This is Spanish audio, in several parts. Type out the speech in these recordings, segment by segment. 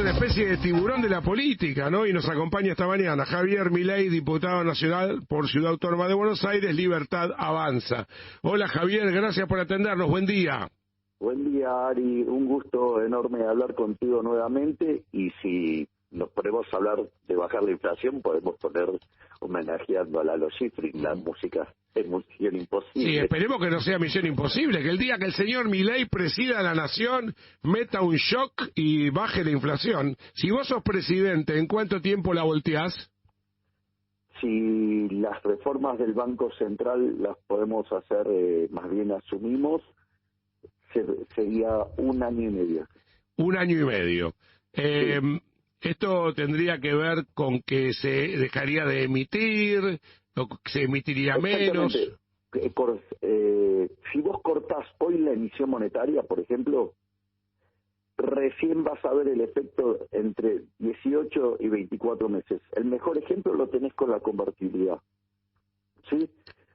una especie de tiburón de la política, ¿no? Y nos acompaña esta mañana Javier Milei, diputado nacional por Ciudad Autónoma de Buenos Aires, Libertad Avanza. Hola Javier, gracias por atendernos, buen día. Buen día, Ari, un gusto enorme hablar contigo nuevamente, y si nos ponemos a hablar de bajar la inflación, podemos poner homenajeando a Lalo Schifrin, la música es Misión Imposible. Sí, esperemos que no sea Misión Imposible, que el día que el señor Milei presida la nación, meta un shock y baje la inflación. Si vos sos presidente, ¿en cuánto tiempo la volteás? Si las reformas del Banco Central las podemos hacer, más bien asumimos, sería 1 año y medio. 1 año y medio. Sí. Esto tendría que ver con que se dejaría de emitir, o se emitiría menos. Si vos cortás hoy la emisión monetaria, por ejemplo, recién vas a ver el efecto entre 18 y 24 meses. El mejor ejemplo lo tenés con la convertibilidad. ¿Sí?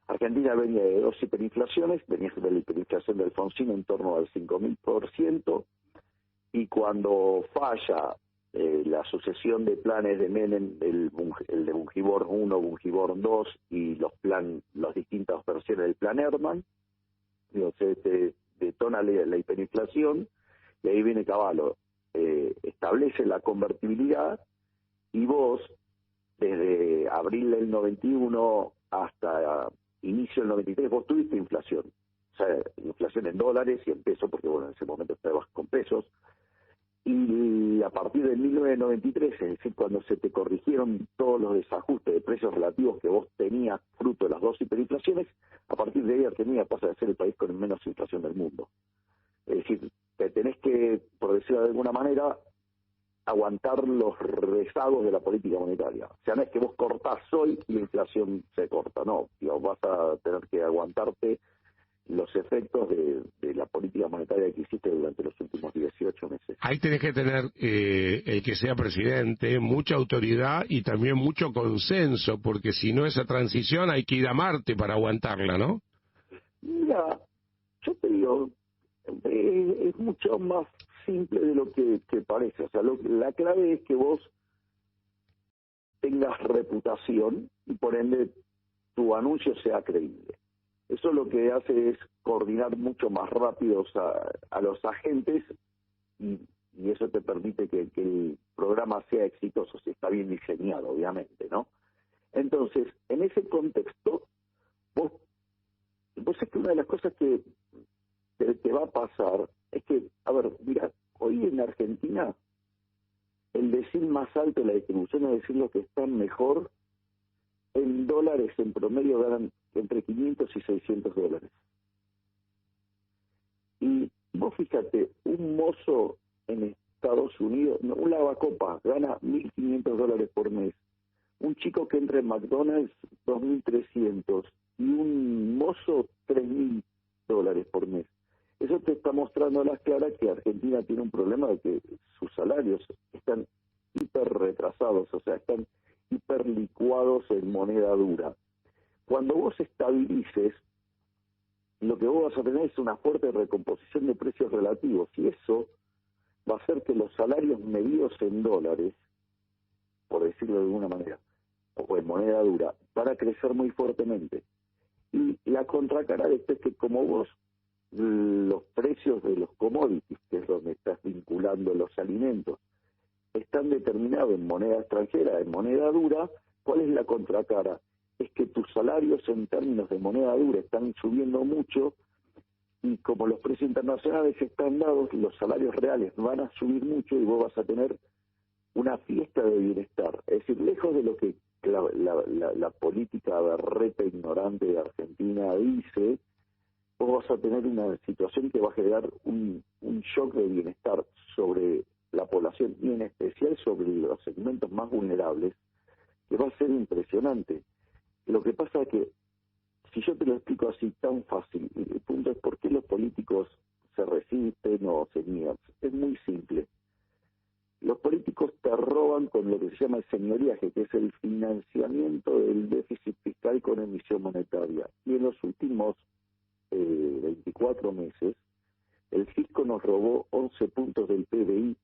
Argentina venía de 2 hiperinflaciones, venía de la hiperinflación del Alfonsín en torno al 5.000%, y cuando falla la sucesión de planes de Menem, el de Bungibor 1, Bungibor 2 y las distintas versiones del plan Herman, se detona la hiperinflación, y ahí viene Cavallo, establece la convertibilidad, y vos, desde abril del 91 hasta inicio del 93, vos tuviste inflación. O sea, inflación en dólares y en pesos, porque bueno, en ese momento estabas con pesos. Y a partir de 1993, es decir, cuando se te corrigieron todos los desajustes de precios relativos que vos tenías fruto de las 2 hiperinflaciones, a partir de ahí Argentina pasa a ser el país con menos inflación del mundo. Es decir, te tenés que, por decirlo de alguna manera, aguantar los rezagos de la política monetaria. O sea, no es que vos cortás hoy y la inflación se corta, no. Vas a tener que aguantarte los efectos de la política monetaria que hiciste durante los últimos 18 meses. Ahí tenés que tener, el que sea presidente, mucha autoridad y también mucho consenso, porque si no, esa transición hay que ir a Marte para aguantarla, ¿no? Mira, yo te digo, es mucho más simple de lo que parece. O sea, la clave es que vos tengas reputación y por ende tu anuncio sea creíble. Eso lo que hace es coordinar mucho más rápido a los agentes, y eso te permite que el programa sea exitoso, si está bien diseñado, obviamente, ¿no? Entonces, en ese contexto, vos es que una de las cosas que te va a pasar es que, a ver, mira, hoy en Argentina, el decil más alto de la distribución, es decir, los que están mejor, en dólares en promedio ganan entre 500 y 600 dólares. Y vos fíjate, un mozo en Estados Unidos, un lavacopas, gana 1.500 dólares por mes. Un chico que entra en McDonald's, 2.300. Y un mozo, 3.000 dólares por mes. Eso te está mostrando a las claras que Argentina tiene un problema de que sus salarios están hiper retrasados, o sea, están hiper licuados en moneda dura. Cuando vos estabilices, lo que vos vas a tener es una fuerte recomposición de precios relativos, y eso va a hacer que los salarios medidos en dólares, por decirlo de alguna manera, o en moneda dura, van a crecer muy fuertemente. Y la contracara de esto es que, como vos, los precios de los commodities, que es donde estás vinculando los alimentos, están determinados en moneda extranjera, en moneda dura, ¿cuál es la contracara? Es que tus salarios en términos de moneda dura están subiendo mucho, y como los precios internacionales están dados, los salarios reales van a subir mucho, y vos vas a tener una fiesta de bienestar. Es decir, lejos de lo que la política berreta ignorante de Argentina dice, vos vas a tener una situación que va a generar un shock de bienestar sobre la población, y en especial sobre los segmentos más vulnerables, que va a ser impresionante. Lo que pasa es que, si yo te lo explico así tan fácil, el punto es por qué los políticos se resisten o se niegan. Es muy simple. Los políticos te roban con lo que se llama el señoriaje, que es el financiamiento del déficit fiscal con emisión monetaria. Y en los últimos 24 meses, el fisco nos robó 11 puntos del PBI,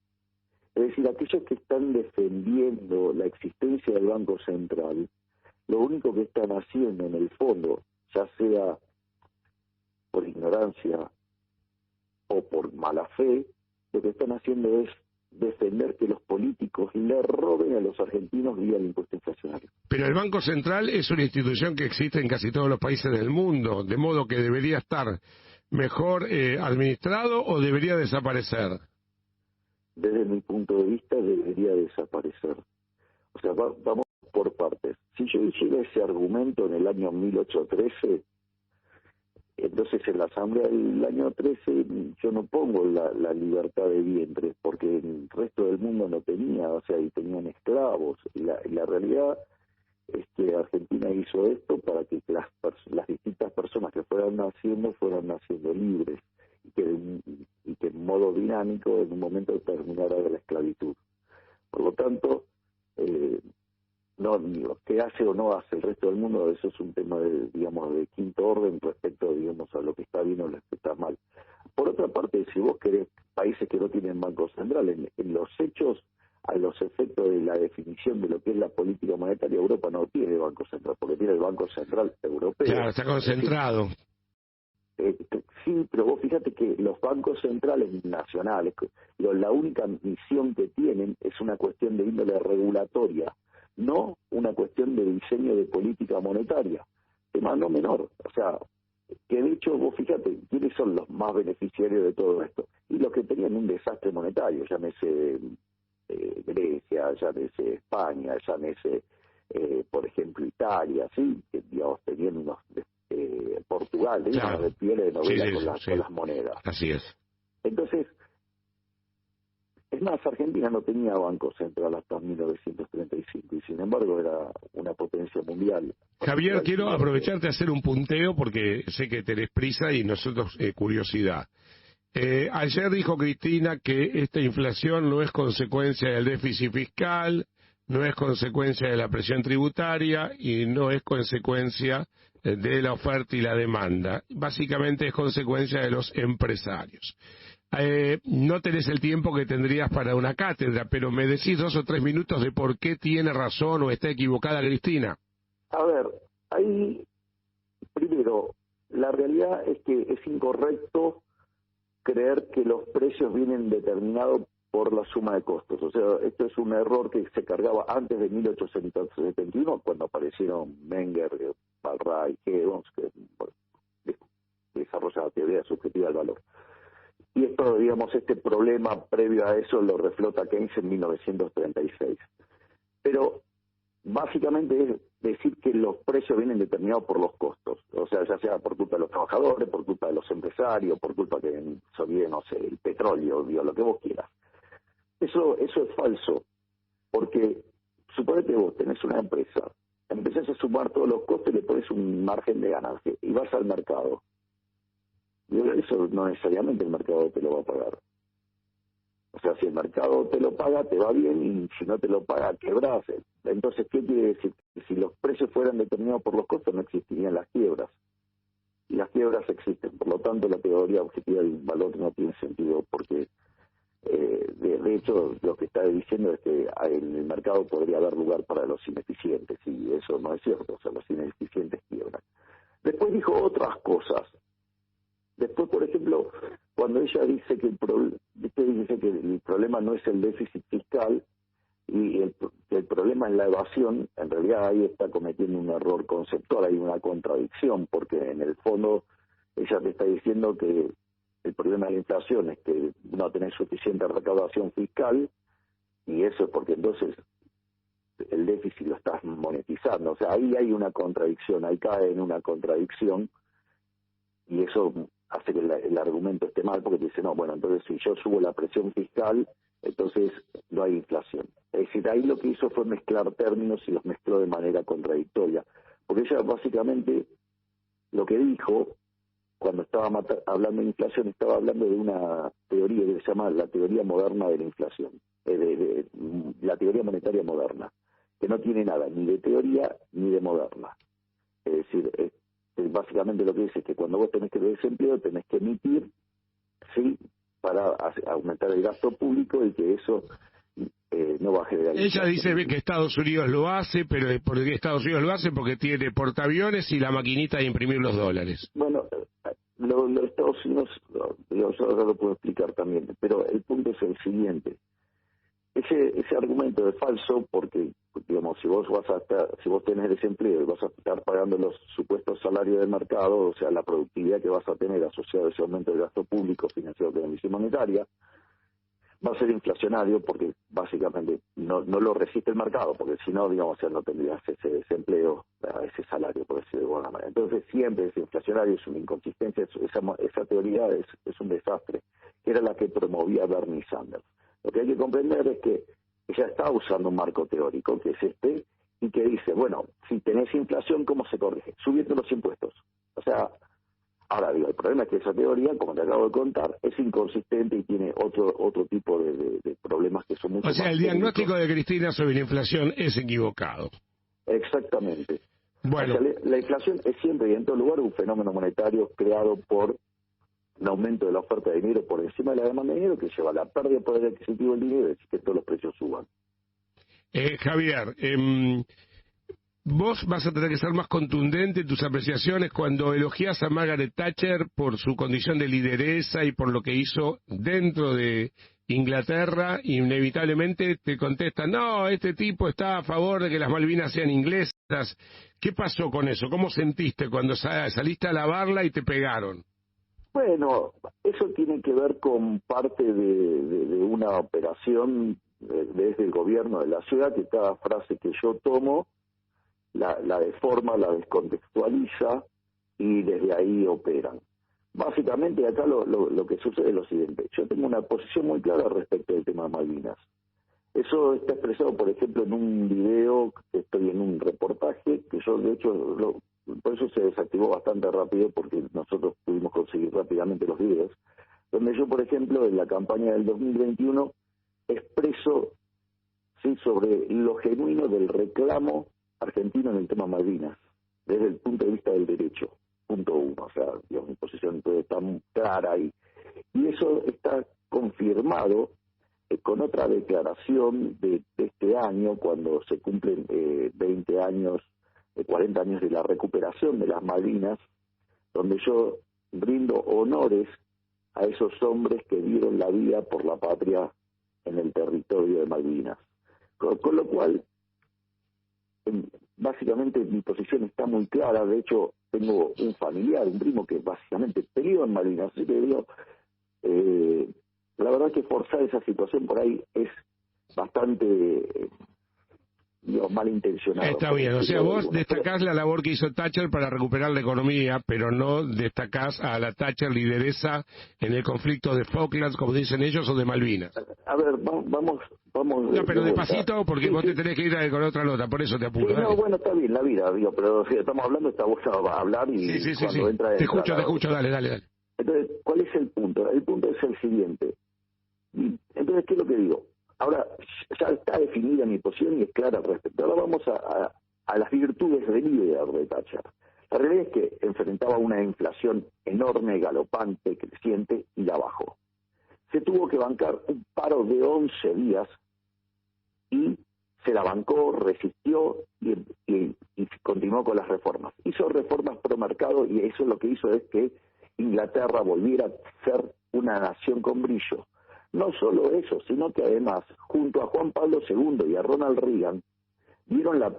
Es decir, aquellos que están defendiendo la existencia del Banco Central, lo único que están haciendo en el fondo, ya sea por ignorancia o por mala fe, lo que están haciendo es defender que los políticos le roben a los argentinos vía el impuesto inflacionario. Pero el Banco Central es una institución que existe en casi todos los países del mundo, de modo que debería estar mejor administrado o debería desaparecer. Desde mi punto de vista debería desaparecer. O sea, vamos por partes. Si yo hiciera ese argumento en el año 1813, entonces en la asamblea del año 13 yo no pongo la libertad de vientre, porque el resto del mundo no tenía, o sea, y tenían esclavos. Y la realidad es que Argentina hizo esto para que las distintas personas que fueran naciendo libres y que en modo dinámico en un momento terminara de la esclavitud. Por lo tanto, no digo, qué hace o no hace el resto del mundo, eso es un tema de quinto orden respecto, digamos, a lo que está bien o lo que está mal. Por otra parte, si vos querés países que no tienen banco central, en los hechos, a los efectos de la definición de lo que es la política monetaria, Europa no tiene banco central, porque tiene el Banco Central Europeo. Claro, está concentrado. Sí, pero vos fíjate que los bancos centrales nacionales, la única misión que tienen es una cuestión de índole regulatoria, no una cuestión de diseño de política monetaria, tema no menor. O sea, que de hecho, vos fíjate, ¿quiénes son los más beneficiarios de todo esto? Y los que tenían un desastre monetario, llámese Grecia, llámese España, llámese, por ejemplo, Italia, ¿sí? Que, digamos, tenían unos... Portugal, claro. De pieles de novela Sí. con las monedas. Así es. Entonces, es más, Argentina no tenía banco central hasta 1935 y sin embargo era una potencia mundial. Javier, quiero aprovecharte a hacer un punteo porque sé que tenés prisa y nosotros curiosidad. Ayer dijo Cristina que esta inflación no es consecuencia del déficit fiscal, no es consecuencia de la presión tributaria y no es consecuencia de la oferta y la demanda. Básicamente es consecuencia de los empresarios. No tenés el tiempo que tendrías para una cátedra, pero me decís 2 o 3 minutos de por qué tiene razón o está equivocada Cristina. A ver, ahí, primero, la realidad es que es incorrecto creer que los precios vienen determinados por la suma de costos. O sea, esto es un error que se cargaba antes de 1871, cuando aparecieron Menger, Balray, Gibbons, que desarrolla la teoría subjetiva del valor. Y esto, digamos, este problema previo a eso lo reflota Keynes en 1936. Pero básicamente es decir que los precios vienen determinados por los costos, o sea, ya sea por culpa de los trabajadores, por culpa de los empresarios, por culpa que se olvide, no sé, el petróleo, digo, lo que vos quieras. Eso es falso, porque suponete vos tenés una empresa, empezás a sumar todos los costos y le pones un margen de ganancia y vas al mercado. Y eso no necesariamente el mercado te lo va a pagar. O sea, si el mercado te lo paga, te va bien, y si no te lo paga, quebrás. Entonces, ¿qué quiere decir? Si los precios fueran determinados por los costos, no existirían las quiebras. Y las quiebras existen. Por lo tanto, la teoría objetiva del valor no tiene sentido, porque de hecho lo que está diciendo es que en el mercado podría haber lugar para los ineficientes, y eso no es cierto. O sea, los ineficientes quiebran. Después dijo otras cosas. Después, por ejemplo, cuando ella dice que el problema no es el déficit fiscal y el problema es la evasión, en realidad ahí está cometiendo un error conceptual, hay una contradicción, porque en el fondo ella te está diciendo que el problema de la inflación es que no tenés suficiente recaudación fiscal, y eso es porque entonces el déficit lo estás monetizando. O sea, ahí hay una contradicción, ahí cae en una contradicción, y eso hace que el argumento esté mal, porque te dice, no, bueno, entonces si yo subo la presión fiscal, entonces no hay inflación. Es decir, ahí lo que hizo fue mezclar términos y los mezcló de manera contradictoria, porque ella básicamente lo que dijo cuando estaba hablando de inflación, estaba hablando de una teoría que se llama la teoría moderna de la inflación, de la teoría monetaria moderna, que no tiene nada ni de teoría ni de moderna. Es decir, básicamente lo que dice es que cuando vos tenés que desempleo tenés que emitir, sí, para aumentar el gasto público, y que eso Ella dice que Estados Unidos lo hace, pero porque Estados Unidos lo hace porque tiene portaaviones y la maquinita de imprimir los dólares. Bueno, lo de Estados Unidos, yo ahora lo puedo explicar también, pero el punto es el siguiente. Ese argumento es falso porque, digamos, si vos tenés desempleo y vas a estar pagando los supuestos salarios de mercado, o sea, la productividad que vas a tener asociada a ese aumento del gasto público financiado por la emisión monetaria, va a ser inflacionario porque básicamente no lo resiste el mercado, porque si no, digamos, o sea, no tendrías ese desempleo, ese salario, por decirlo de alguna manera. Entonces siempre es inflacionario, es una inconsistencia, esa teoría es un desastre, que era la que promovía Bernie Sanders. Lo que hay que comprender es que ella está usando un marco teórico, que es este, y que dice, bueno, si tenés inflación, ¿cómo se corrige? Subiendo los impuestos. O sea, ahora digo, el problema es que esa teoría, como te acabo de contar, es inconsistente y tiene otro tipo de problemas que son mucho más... O sea, el diagnóstico de Cristina sobre la inflación es equivocado. Exactamente. Bueno. O sea, la inflación es siempre y en todo lugar un fenómeno monetario creado por un aumento de la oferta de dinero por encima de la demanda de dinero que lleva a la pérdida de poder adquisitivo del dinero y decir que todos los precios suban. Javier, vos vas a tener que ser más contundente en tus apreciaciones cuando elogias a Margaret Thatcher por su condición de lideresa y por lo que hizo dentro de Inglaterra. Inevitablemente te contestan, no, este tipo está a favor de que las Malvinas sean inglesas. ¿Qué pasó con eso? ¿Cómo sentiste cuando saliste a lavarla y te pegaron? Bueno, eso tiene que ver con parte de una operación desde el gobierno de la ciudad, que cada frase que yo tomo la deforma, la descontextualiza y desde ahí operan. Básicamente acá lo que sucede es lo siguiente. Yo tengo una posición muy clara respecto del tema de Malvinas. Eso está expresado, por ejemplo, en un video, que estoy en un reportaje, que yo de hecho, por eso se desactivó bastante rápido, porque nosotros pudimos conseguir rápidamente los videos, donde yo, por ejemplo, en la campaña del 2021 expreso sobre lo genuino del reclamo argentino en el tema Malvinas, desde el punto de vista del derecho, punto uno, o sea, digamos, mi posición está muy clara ahí. Y eso está confirmado con otra declaración de este año, cuando se cumplen 20 años, 40 años de la recuperación de las Malvinas, donde yo brindo honores a esos hombres que dieron la vida por la patria en el territorio de Malvinas. Con lo cual, básicamente mi posición está muy clara. De hecho, tengo un familiar, un primo que básicamente peleó en Malvinas, así que digo, la verdad que forzar esa situación por ahí es bastante malintencionado. Está bien, o sea, vos destacás la labor que hizo Thatcher para recuperar la economía, pero no destacás a la Thatcher lideresa en el conflicto de Falklands, como dicen ellos, o de Malvinas. A ver, vamos... No, pero despacito, porque vos te tenés que ir con otra nota, por eso te apuro. Sí, no, bueno, está bien, la vida, digo, pero si estamos hablando, está vos a hablar y cuando entra... Te escucho, dale. Entonces, ¿cuál es el punto? El punto es el siguiente. Entonces, ¿qué es lo que digo? Ahora, ya está definida mi posición y es clara al respecto. Ahora vamos a las virtudes del líder de Thatcher. La realidad es que enfrentaba una inflación enorme, galopante, creciente, y la bajó. Se tuvo que bancar un paro de 11 días y se la bancó, resistió y continuó con las reformas. Hizo reformas pro mercado y eso lo que hizo es que Inglaterra volviera a ser una nación con brillo. No solo eso, sino que además, junto a Juan Pablo II y a Ronald Reagan, dieron la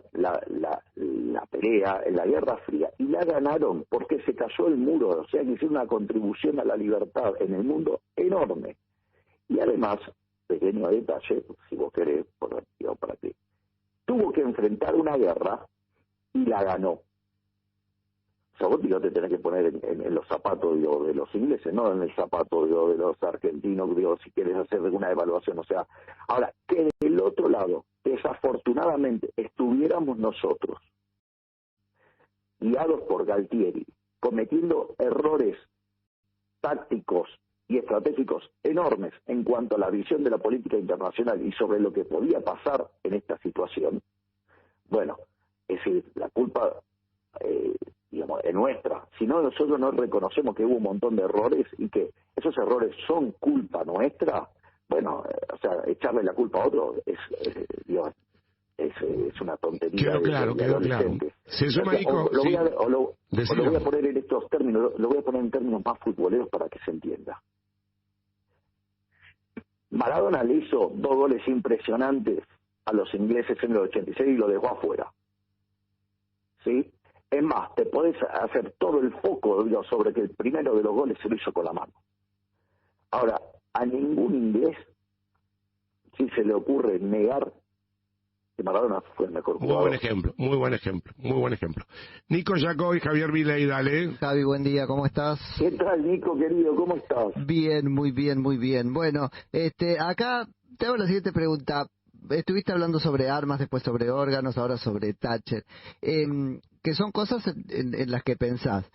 pelea en la Guerra Fría y la ganaron porque se cayó el muro, o sea que hicieron una contribución a la libertad en el mundo enorme. Y además, pequeño detalle, si vos querés, para que tuvo que enfrentar una guerra y la ganó. O sea, vos te tenés que poner en los zapatos de los ingleses, no en el zapato de los argentinos, si quieres hacer alguna evaluación. O sea, ahora, que del otro lado, desafortunadamente, estuviéramos nosotros, guiados por Galtieri, cometiendo errores tácticos y estratégicos enormes en cuanto a la visión de la política internacional y sobre lo que podía pasar en esta situación, bueno, es decir, la culpa... es nuestra. Si no, nosotros no reconocemos que hubo un montón de errores y que esos errores son culpa nuestra, bueno, o sea, echarle la culpa a otro es una tontería. Quedó claro. Se suma, Nico, lo voy a poner en estos términos, lo voy a poner en términos más futboleros para que se entienda. Maradona le hizo 2 goles impresionantes a los ingleses en el 86 y lo dejó afuera. ¿Sí? Es más, te podés hacer todo el foco sobre que el primero de los goles se lo hizo con la mano. Ahora, a ningún inglés si se le ocurre negar que Maradona fue el mejor jugador. Muy buen ejemplo. Nico Yacoy, Javier Milei, dale. Javi, buen día, ¿cómo estás? ¿Qué tal, Nico, querido? ¿Cómo estás? Bien, muy bien. Bueno, acá te hago la siguiente pregunta. Estuviste hablando sobre armas, después sobre órganos, ahora sobre Thatcher, que son cosas en las que pensás.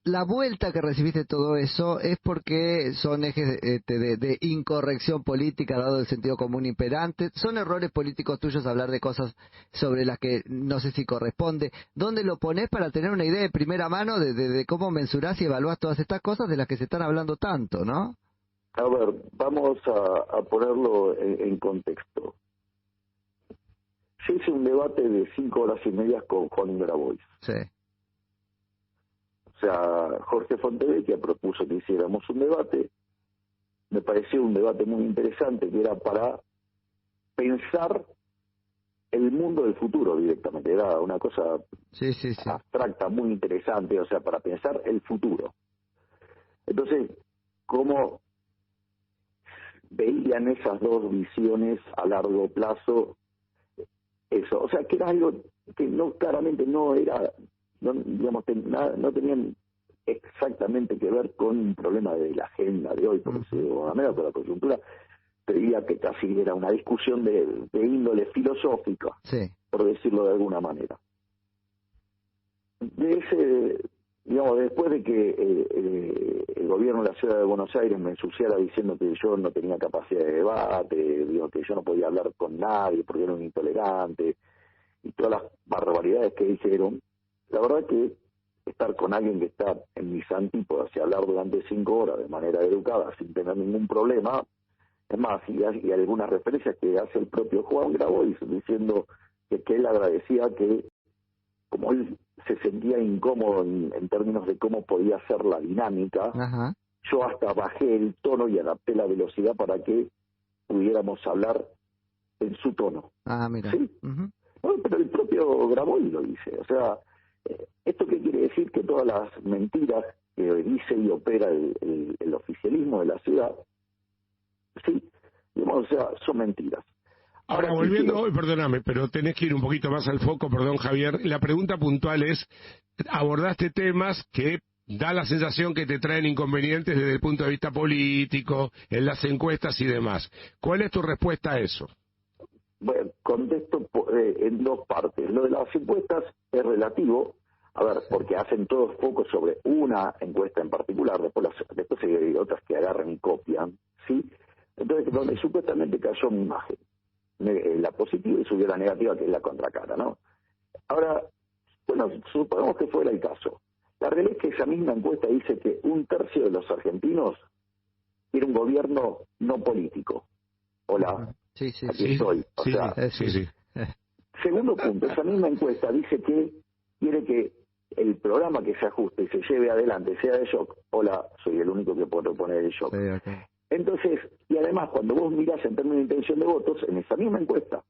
La vuelta que recibiste todo eso es porque son ejes de incorrección política, dado el sentido común imperante. ¿Son errores políticos tuyos hablar de cosas sobre las que no sé si corresponde? ¿Dónde lo pones para tener una idea de primera mano de cómo mensurás y evaluás todas estas cosas de las que se están hablando tanto, no? A ver, vamos a ponerlo en contexto. Yo hice un debate de 5 horas y media con Juan Grabois. Sí. O sea, Jorge Fontevecchia propuso que hiciéramos un debate. Me pareció un debate muy interesante, que era para pensar el mundo del futuro directamente. Era una cosa abstracta, muy interesante, o sea, para pensar el futuro. Entonces, ¿cómo veían esas dos visiones a largo plazo eso? O sea, que era algo que no, claramente no era, no, digamos, no tenían exactamente que ver con un problema de la agenda de hoy, por decirlo de alguna manera, por la coyuntura. Te diría que casi era una discusión de índole filosófica, por decirlo de alguna manera. De ese, digamos, después de que el gobierno de la ciudad de Buenos Aires me ensuciara diciendo que yo no tenía capacidad de debate, digo, que yo no podía hablar con nadie porque era un intolerante, y todas las barbaridades que dijeron, la verdad que estar con alguien que está en mis antípodas y hablar durante 5 horas de manera educada sin tener ningún problema, es más, y algunas referencias que hace el propio Juan Grabois diciendo que él agradecía que, como él se sentía incómodo en términos de cómo podía ser la dinámica, yo hasta bajé el tono y adapté la velocidad para que pudiéramos hablar en su tono. Mira. ¿Sí? Bueno, pero el propio Grabois lo dice. O sea, ¿esto qué quiere decir? Que todas las mentiras que dice y opera el oficialismo de la ciudad, sí, digamos, o sea, son mentiras. Ahora, volviendo hoy, perdóname, pero tenés que ir un poquito más al foco, perdón, Javier. La pregunta puntual es, abordaste temas que da la sensación que te traen inconvenientes desde el punto de vista político, en las encuestas y demás. ¿Cuál es tu respuesta a eso? Bueno, contesto en 2 partes. Lo de las encuestas es relativo, a ver, porque hacen todos focos sobre una encuesta en particular, después hay otras que agarran y copian, ¿sí? Entonces, donde supuestamente cayó mi imagen, la positiva y subió la negativa, que es la contracara, ¿no? Ahora, bueno, supongamos que fuera el caso. La realidad es que esa misma encuesta dice que 1/3 de los argentinos quiere un gobierno no político. Hola, aquí estoy. O sea, segundo punto, esa misma encuesta dice que quiere que el programa que se ajuste y se lleve adelante sea de shock. Hola, soy el único que puedo proponer el shock. Entonces, y además, cuando vos mirás en términos de intención de votos, en esa misma encuesta,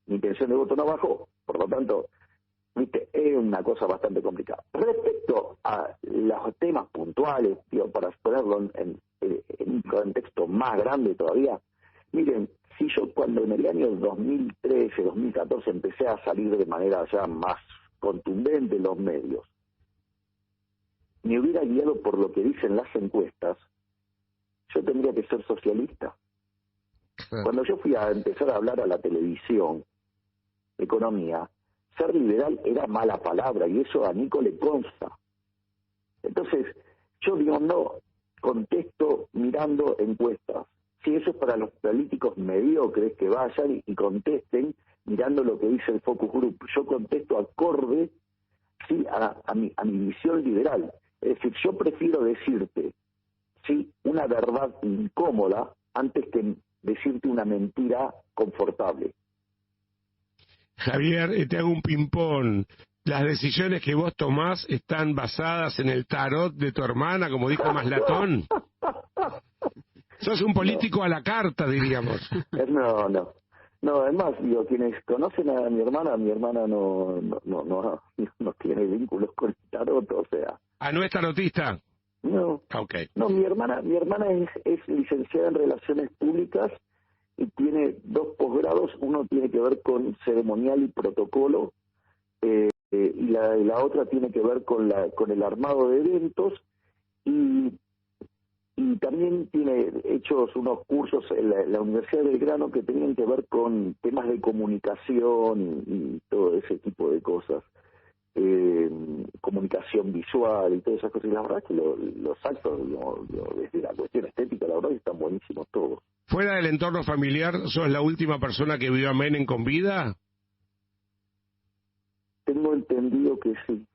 mi intención de voto no bajó, por lo tanto, viste, es una cosa bastante complicada. Respecto a los temas puntuales, digo, para ponerlo en un contexto más grande todavía, miren, si yo cuando en el año 2013, 2014 empecé a salir de manera ya más contundente en los medios, me hubiera guiado por lo que dicen las encuestas, yo tendría que ser socialista. Cuando yo fui a empezar a hablar a la televisión, economía, ser liberal era mala palabra y eso a Nico le consta. Entonces, yo digo, no contesto mirando encuestas. Si eso es para los políticos mediocres, que vayan y contesten mirando lo que dice el Focus Group. Yo contesto acorde, sí, a mi visión liberal. Es decir, yo prefiero decirte, sí, una verdad incómoda antes que decirte una mentira confortable. Javier, te hago un ping-pong. ¿Las decisiones que vos tomás están basadas en el tarot de tu hermana, como dijo Maslatón? Sos un político a la carta, diríamos. No, no. No, además, digo, quienes conocen a mi hermana no tiene vínculos con el tarot, o sea. ¿Ah, no es tarotista? No. Okay. No, mi hermana es licenciada en Relaciones Públicas y tiene 2 posgrados. Uno tiene que ver con ceremonial y protocolo, y la otra tiene que ver con el armado de eventos, y también tiene hechos unos cursos en la Universidad de Belgrano que tenían que ver con temas de comunicación y todo ese tipo de cosas. Comunicación visual y todas esas cosas, y la verdad es que los actos, desde la cuestión estética, la verdad que están buenísimos todos. ¿Fuera del entorno familiar, sos la última persona que vio a Menem con vida? Tengo entendido que sí.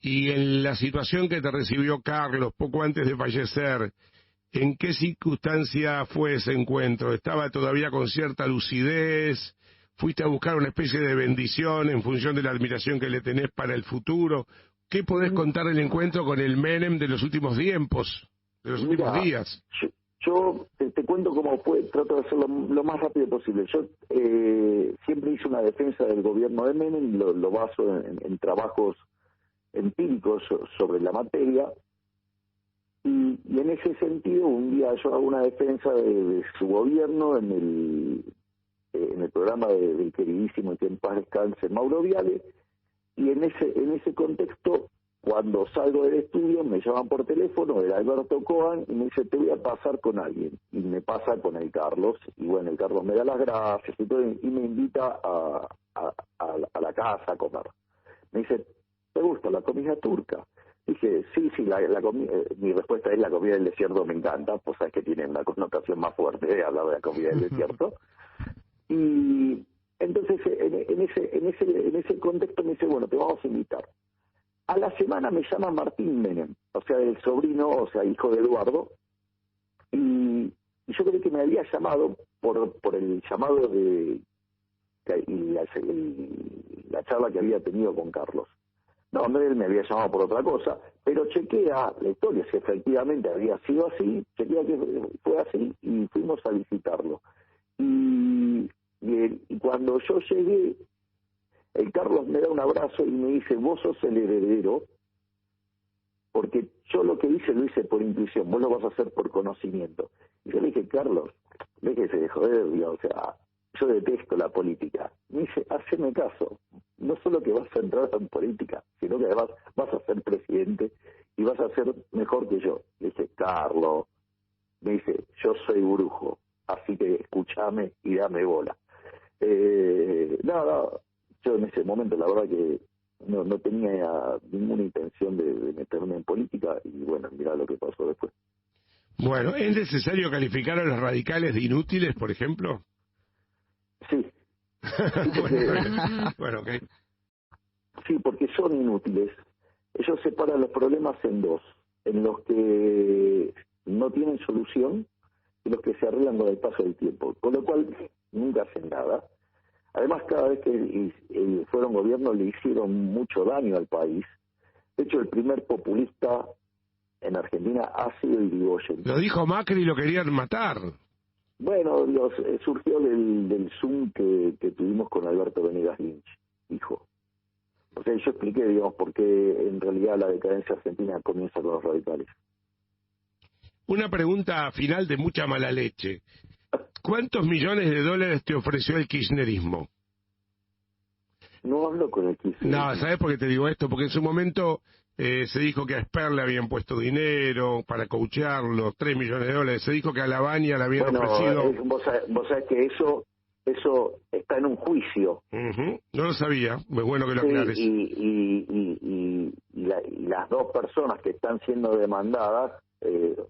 Y en la situación que te recibió Carlos poco antes de fallecer, ¿en qué circunstancia fue ese encuentro? ¿Estaba todavía con cierta lucidez? ¿Fuiste a buscar una especie de bendición en función de la admiración que le tenés para el futuro? ¿Qué podés contar del encuentro con el Menem de los últimos tiempos, de los últimos días? Yo te cuento cómo fue, trato de hacerlo lo más rápido posible. Yo siempre hice una defensa del gobierno de Menem, lo baso en trabajos empíricos sobre la materia, y en ese sentido un día yo hago una defensa de su gobierno en el programa del queridísimo y que en paz descanse Mauro Viale, y en ese contexto, cuando salgo del estudio, me llaman por teléfono, era Alberto Coan, y me dice, te voy a pasar con alguien. Y me pasa con el Carlos, y bueno, el Carlos me da las gracias y todo, y me invita a la casa a comer. Me dice, ¿te gusta la comida turca? Dije, sí, mi respuesta es la comida del desierto me encanta, pues sabes que tiene una connotación más fuerte de hablar de la comida del desierto. Y entonces en ese contexto me dice, bueno, te vamos a invitar. A la semana me llama Martín Menem, o sea, el sobrino, o sea, hijo de Eduardo, y yo creí que me había llamado por el llamado y la charla que había tenido con Carlos. No, él me había llamado por otra cosa, pero chequea la historia, si efectivamente había sido así, chequea que fue así, y fuimos a visitarlo. Y cuando yo llegué, el Carlos me da un abrazo y me dice, vos sos el heredero, porque yo lo que hice lo hice por intuición, vos lo vas a hacer por conocimiento. Y yo le dije, Carlos, déjese de joder, Dios, o sea, yo detesto la política. Me dice, haceme caso, no solo que vas a entrar en política, sino que además vas a ser presidente y vas a ser mejor que yo. Le dije, Carlos, me dice, yo soy brujo, así que escúchame y dame bola. No, yo en ese momento la verdad que no tenía ninguna intención de meterme en política, y bueno, mirá lo que pasó después. Bueno, ¿es necesario calificar a los radicales de inútiles, por ejemplo? Sí. Bueno, ok. Sí, porque son inútiles. Ellos separan los problemas en dos, en los que no tienen solución y los que se arreglan con el paso del tiempo, con lo cual nunca hacen nada. Además, cada vez que fueron gobierno le hicieron mucho daño al país. De hecho, el primer populista en Argentina ha sido Irigoyen. Lo dijo Macri y lo querían matar. Bueno, surgió del Zoom que tuvimos con Alberto Venegas Lynch, hijo. O sea, yo expliqué, digamos, por qué en realidad la decadencia argentina comienza con los radicales. Una pregunta final de mucha mala leche. ¿Cuántos millones de dólares te ofreció el kirchnerismo? No hablo con el kirchnerismo. No, ¿sabes por qué te digo esto? Porque en su momento se dijo que a Esper le habían puesto dinero para coachearlo, 3 millones de dólares. Se dijo que a Lavagna le habían ofrecido... Vos sabés que eso está en un juicio. No lo sabía, es bueno que lo aclares. Y las dos personas que están siendo demandadas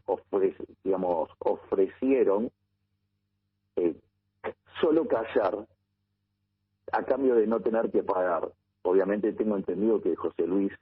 ofrecieron solo callar a cambio de no tener que pagar. Obviamente tengo entendido que José Luis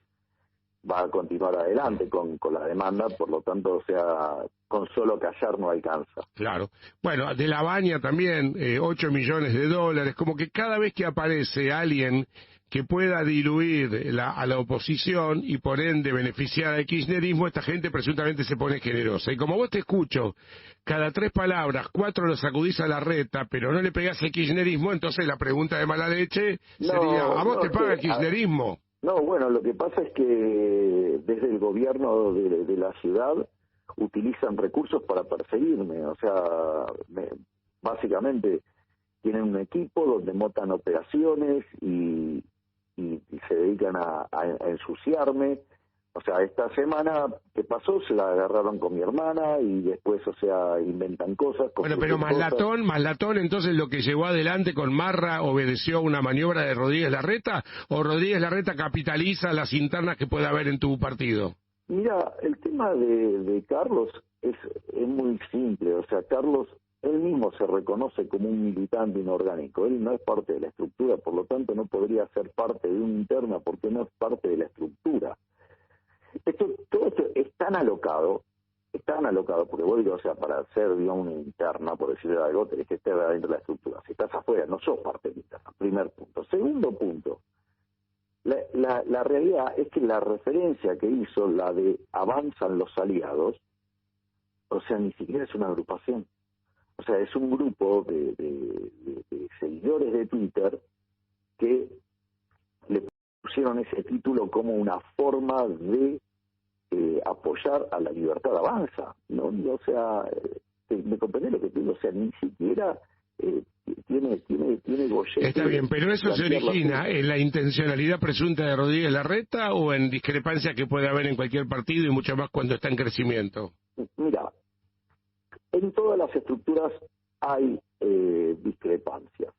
va a continuar adelante con la demanda, por lo tanto, o sea, con solo callar no alcanza. Claro. Bueno, de la Baña también, 8 millones de dólares, como que cada vez que aparece alguien que pueda diluir a la oposición y por ende beneficiar al kirchnerismo, esta gente presuntamente se pone generosa. Y como vos te escucho, cada 3 palabras, 4 lo sacudís a la reta, pero no le pegás al kirchnerismo, entonces la pregunta de mala leche sería, ¿a vos te paga el kirchnerismo? No, bueno, lo que pasa es que desde el gobierno de la ciudad utilizan recursos para perseguirme, o sea, básicamente tienen un equipo donde montan operaciones y se dedican a ensuciarme. O sea, esta semana que pasó se la agarraron con mi hermana y después, o sea, inventan cosas. Bueno, pero Maslatón, entonces lo que llevó adelante con Marra obedeció a una maniobra de Rodríguez Larreta, o Rodríguez Larreta capitaliza las internas que pueda haber en tu partido. Mira, el tema de Carlos es muy simple, o sea, Carlos él mismo se reconoce como un militante inorgánico, él no es parte de la estructura, por lo tanto no podría ser parte de una interna porque no es parte de la estructura. Todo esto es tan alocado, porque vos digo, o sea, para ser, digamos, una interna, por decirle algo, tenés que estar dentro de la estructura. Si estás afuera, no sos parte de la interna, primer punto. Segundo punto, la realidad es que la referencia que hizo, la de avanzan los aliados, o sea, ni siquiera es una agrupación. O sea, es un grupo de seguidores de Twitter que le pusieron ese título como una forma de apoyar a la libertad avanza, ¿no? O sea, ¿me comprendés lo que te digo? O sea, ni siquiera tiene bollete. Está bien, pero eso se origina en la intencionalidad presunta de Rodríguez Larreta o en discrepancias que puede haber en cualquier partido y mucho más cuando está en crecimiento. Mira, en todas las estructuras hay discrepancias.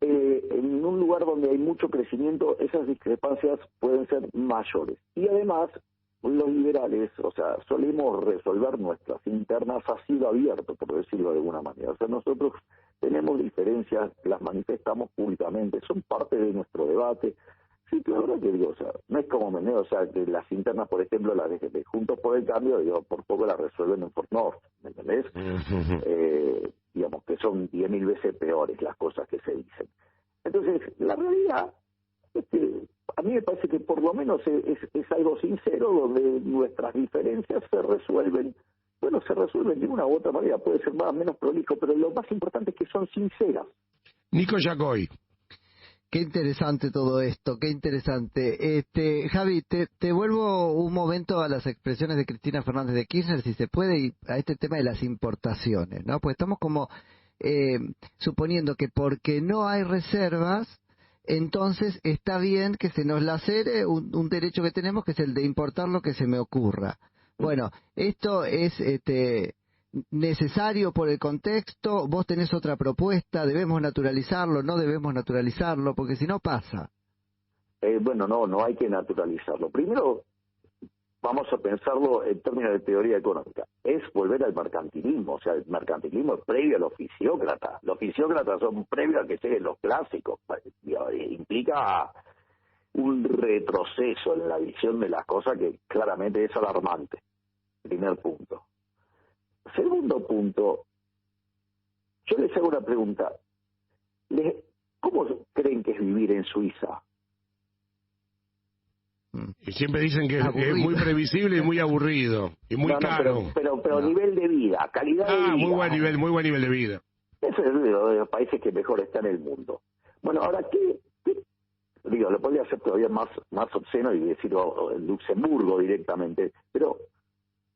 En un lugar donde hay mucho crecimiento, esas discrepancias pueden ser mayores. Y además, los liberales, o sea, solemos resolver nuestras internas a cielo abierto, por decirlo de alguna manera. O sea, nosotros tenemos diferencias, las manifestamos públicamente, son parte de nuestro debate. Sí, la verdad que digo, o sea, no es como Meneo, o sea, que las internas, por ejemplo, las de Juntos por el Cambio, digo, por poco las resuelven en Fort North, ¿me entendés? Digamos que son 10.000 veces peores las cosas que se dicen. Entonces, la realidad es que a mí me parece que por lo menos es algo sincero, donde nuestras diferencias se resuelven de una u otra manera, puede ser más o menos prolijo, pero lo más importante es que son sinceras. Nico Yacoy. Qué interesante todo esto, qué interesante. Javi, te vuelvo un momento a las expresiones de Cristina Fernández de Kirchner, si se puede, y a este tema de las importaciones, ¿no? Pues estamos como suponiendo que porque no hay reservas, entonces está bien que se nos lacere un derecho que tenemos, que es el de importar lo que se me ocurra. Bueno, esto es necesario por el contexto. Vos tenés otra propuesta, debemos naturalizarlo, no debemos naturalizarlo, porque si no pasa. Bueno, no hay que naturalizarlo. Primero, vamos a pensarlo en términos de teoría económica. Es volver al mercantilismo, o sea, el mercantilismo es previo al oficiócrata. Los oficiócratas son previos a que lleguen los clásicos. Implica un retroceso en la visión de las cosas que claramente es alarmante. Primer punto. Segundo punto, yo les hago una pregunta. ¿Cómo creen que es vivir en Suiza? Y siempre dicen que es muy previsible y muy aburrido y muy caro. Pero nivel de vida, calidad de vida. Muy buen nivel de vida. Ese es uno de los países que mejor está en el mundo. Bueno, ahora, ¿qué? Digo, lo podría hacer todavía más obsceno y decirlo en Luxemburgo directamente, pero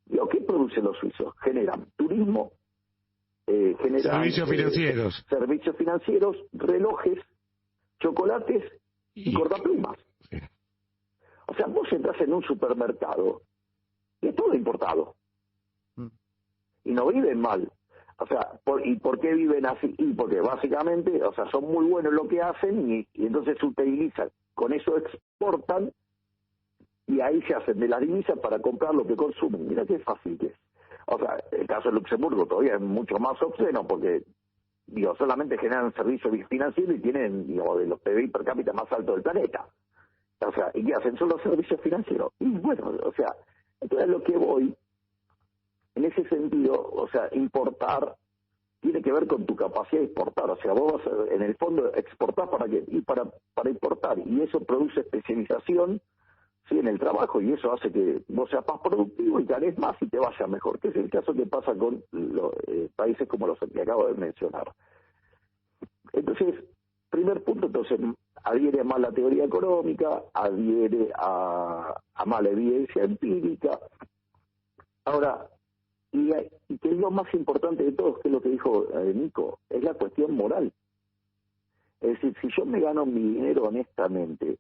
digo, ¿qué producen los suizos? Generan turismo, generan servicios financieros, relojes, chocolates y cortaplumas. Sí. O sea, vos entras en un supermercado y es todo importado. Y no viven mal. O sea, ¿y por qué viven así? Y porque básicamente, o sea, son muy buenos en lo que hacen y entonces se utilizan. Con eso exportan y ahí se hacen de las divisas para comprar lo que consumen. Mira qué fácil que es. O sea, el caso de Luxemburgo todavía es mucho más obsceno porque, digo, solamente generan servicios financieros y tienen, digo, de los PBI per cápita más altos del planeta. O sea, ¿y qué hacen? Son los servicios financieros. Y bueno, o sea, entonces lo que voy, en ese sentido, o sea, importar tiene que ver con tu capacidad de exportar. O sea, vos vas en el fondo exportás para importar, y eso produce especialización, sí, en el trabajo, y eso hace que vos seas más productivo y ganes más y te vaya mejor, que es el caso que pasa con los países como los que acabo de mencionar. Entonces, primer punto, entonces adhiere a mala teoría económica, adhiere a mala evidencia empírica. Ahora, y que es lo más importante de todo, que es lo que dijo Nico, es la cuestión moral. Es decir, si yo me gano mi dinero honestamente,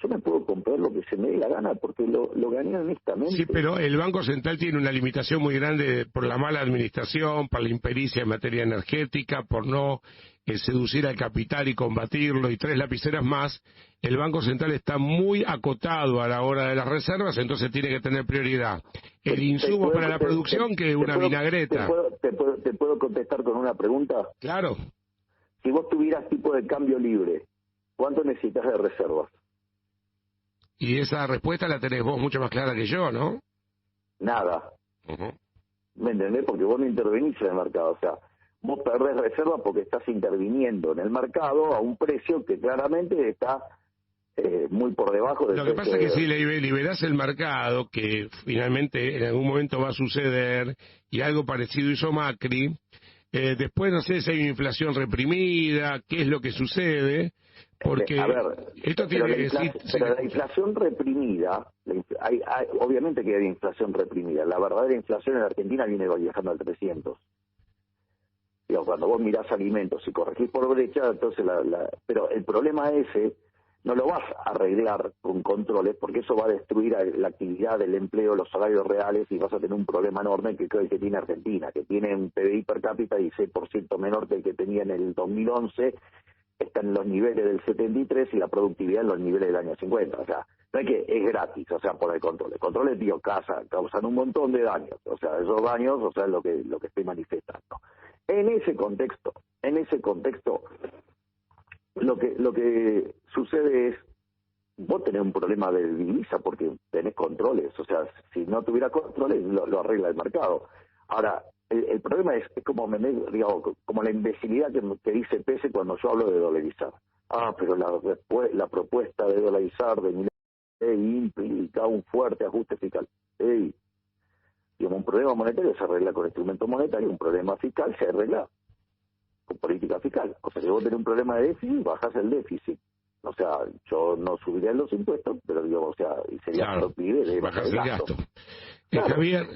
yo me puedo comprar lo que se me dé la gana porque lo gané honestamente. Sí, pero el Banco Central tiene una limitación muy grande por la mala administración, por la impericia en materia energética, por no seducir al capital y combatirlo, y 3 lapiceras más. El Banco Central está muy acotado a la hora de las reservas, entonces tiene que tener prioridad el insumo para la producción que una vinagreta. ¿Te puedo contestar con una pregunta? Claro. Si vos tuvieras tipo de cambio libre, ¿cuánto necesitas de reservas? Y esa respuesta la tenés vos mucho más clara que yo, ¿no? Nada. ¿Me entendés? Porque vos no intervenís en el mercado. O sea, vos perdés reservas porque estás interviniendo en el mercado a un precio que claramente está muy por debajo del Lo que pasa es que si liberás el mercado, que finalmente en algún momento va a suceder, y algo parecido hizo Macri, después no sé si hay una inflación reprimida, qué es lo que sucede, porque a ver, esto tiene que decir... Pero la inflación reprimida, obviamente que hay inflación reprimida, la verdadera inflación en Argentina viene viajando al 300. Digo, cuando vos mirás alimentos y corregís por brecha, entonces pero el problema ese no lo vas a arreglar con controles, porque eso va a destruir la actividad, el empleo, los salarios reales, y vas a tener un problema enorme que creo que tiene Argentina, que tiene un PBI per cápita 16% menor que el que tenía en el 2011, está en los niveles del 73 y la productividad en los niveles del año 50. O sea, no es que es gratis, o sea, por el control. El control es causan un montón de daños. O sea, esos daños, o sea, es lo que estoy manifestando. En ese contexto, lo que sucede es, vos tenés un problema de divisa porque tenés controles. O sea, si no tuviera controles, lo arregla el mercado. Ahora, el problema es como la imbecilidad que dice Pese cuando yo hablo de dolarizar. Pero la propuesta de dolarizar de Milei implica un fuerte ajuste fiscal. Un problema monetario se arregla con instrumento monetario, un problema fiscal se arregla con política fiscal. O sea, si vos tenés un problema de déficit, bajás el déficit. O sea, yo no subiría los impuestos, pero o sea, y sería proclive de bajar el gasto. Claro, Javier,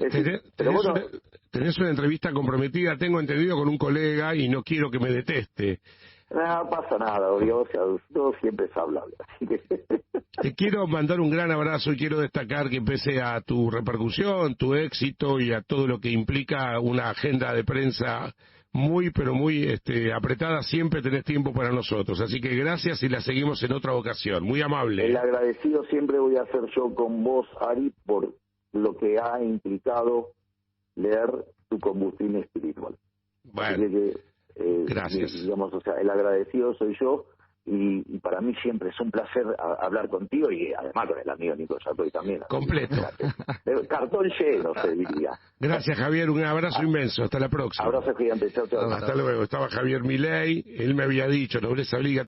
tenés una entrevista comprometida, tengo entendido, con un colega y no quiero que me deteste. No pasa nada, o sea, todo siempre es hablable. Así que... Te quiero mandar un gran abrazo y quiero destacar que pese a tu repercusión, tu éxito y a todo lo que implica una agenda de prensa muy, pero muy apretada, siempre tenés tiempo para nosotros. Así que gracias y la seguimos en otra ocasión. Muy amable. El agradecido siempre voy a ser yo con vos, Ari, por lo que ha implicado leer tu combustible espiritual. Bueno, gracias. Digamos, o sea, el agradecido soy yo, y para mí siempre es un placer hablar contigo, y además con el amigo Nico Sartori también. Completo. Cartón lleno, se diría. Gracias, Javier, un abrazo inmenso. Hasta la próxima. Abrazo gigante. Chao, chao. Hasta luego. Estaba Javier Milei, él me había dicho, Nobleza Obliga.